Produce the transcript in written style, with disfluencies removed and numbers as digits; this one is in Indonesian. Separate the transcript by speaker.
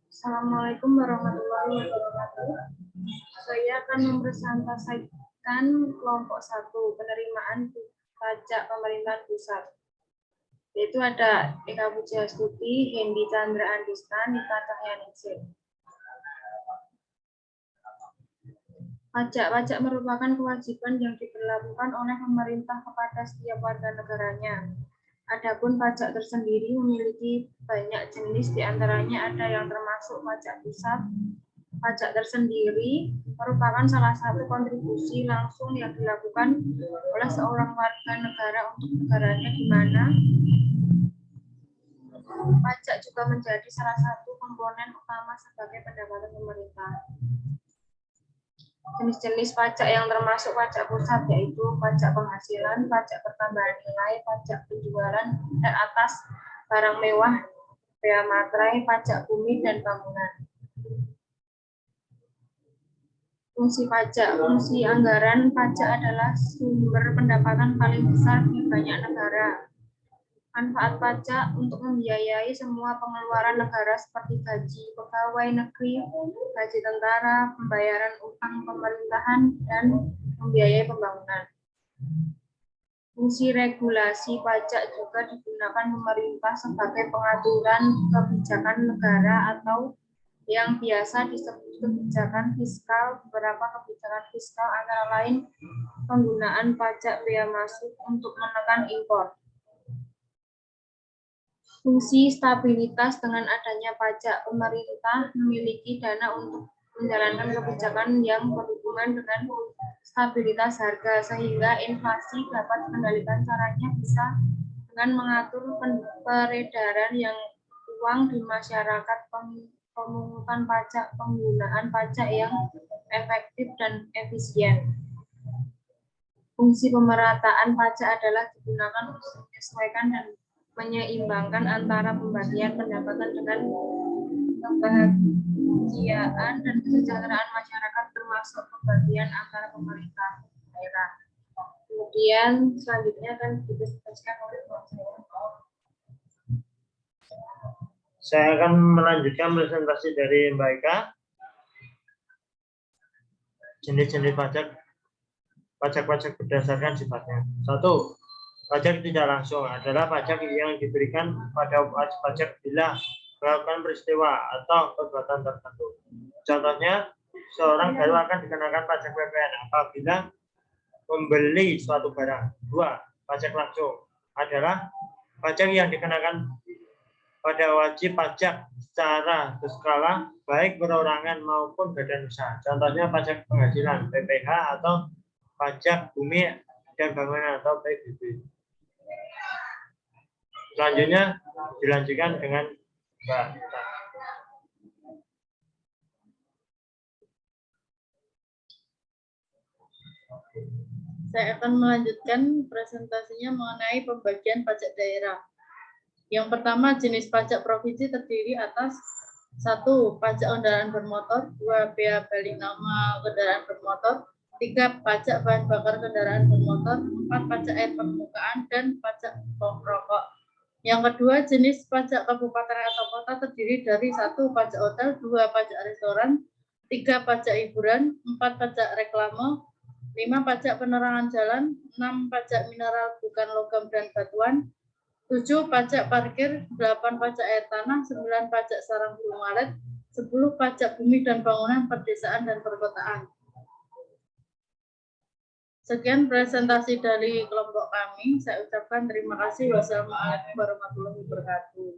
Speaker 1: Assalamualaikum warahmatullahi wabarakatuh. Saya akan mempresentasikan kelompok 1, penerimaan pajak pemerintahan pusat. Yaitu ada Eka Pujiastuti, Hendy Chandra Andista, Nita Cahyaningsih. Pajak merupakan kewajiban yang diberlakukan oleh pemerintah kepada setiap warga negaranya. Adapun pajak tersendiri memiliki banyak jenis, diantaranya ada yang termasuk pajak pusat. Pajak tersendiri merupakan salah satu kontribusi langsung yang dilakukan oleh seorang warga negara untuk negaranya, di mana pajak juga menjadi salah satu komponen utama sebagai pendapatan pemerintah. Jenis-jenis pajak yang termasuk pajak pusat yaitu pajak penghasilan, pajak pertambahan nilai, pajak penjualan atas barang mewah, bea materai, pajak bumi dan bangunan. Fungsi pajak, fungsi anggaran pajak adalah sumber pendapatan paling besar di banyak negara. Manfaat pajak untuk membiayai semua pengeluaran negara seperti gaji pegawai negeri, gaji tentara, pembayaran utang pemerintahan, dan membiayai pembangunan. Fungsi regulasi pajak juga digunakan pemerintah sebagai pengaturan kebijakan negara atau yang biasa disebut kebijakan fiskal. Beberapa kebijakan fiskal antara lain penggunaan pajak bea masuk untuk menekan impor. Fungsi stabilitas, dengan adanya pajak, pemerintah memiliki dana untuk menjalankan kebijakan yang berhubungan dengan stabilitas harga, sehingga inflasi dapat dikendalikan. Caranya bisa dengan mengatur peredaran yang uang di masyarakat, pemungutan pajak, penggunaan pajak yang efektif dan efisien. Fungsi pemerataan pajak adalah digunakan untuk menyesuaikan dan menyeimbangkan antara pembagian pendapatan dengan kebahagiaan dan kesejahteraan masyarakat, termasuk pembagian antara pemerintah daerah. Kemudian selanjutnya akan dipresentasikan oleh
Speaker 2: saya akan melanjutkan presentasi dari Mbak Eka. Jenis-jenis pajak berdasarkan sifatnya. 1. Pajak tidak langsung adalah pajak yang diberikan pada wajib pajak bila melakukan peristiwa atau perbuatan tertentu. Contohnya, seorang baru akan dikenakan pajak PPN apabila membeli suatu barang. 2. Pajak langsung adalah pajak yang dikenakan pada wajib pajak secara berskala, baik perorangan maupun badan usaha. Contohnya pajak penghasilan (PPH) atau pajak bumi dan bangunan atau PBB. Selanjutnya dilanjutkan dengan Mbak Nita.
Speaker 3: Saya akan melanjutkan presentasinya mengenai pembagian pajak daerah. Yang pertama, jenis pajak provinsi terdiri atas 1. Pajak kendaraan bermotor, 2. Bea balik nama kendaraan bermotor, 3. Pajak bahan bakar kendaraan bermotor, 4. Pajak air permukaan, dan pajak rokok. Yang kedua, jenis pajak kabupaten atau kota terdiri dari 1. Pajak hotel, 2. Pajak restoran, 3. Pajak hiburan, 4. Pajak reklame, 5. Pajak penerangan jalan, 6. Pajak mineral bukan logam dan batuan, 7. Pajak parkir, 8. Pajak air tanah, 9. Pajak sarang burung walet, 10. Pajak bumi dan bangunan perdesaan dan perkotaan. Sekian presentasi dari kelompok kami. Saya ucapkan terima kasih. Wassalamualaikum warahmatullahi wabarakatuh.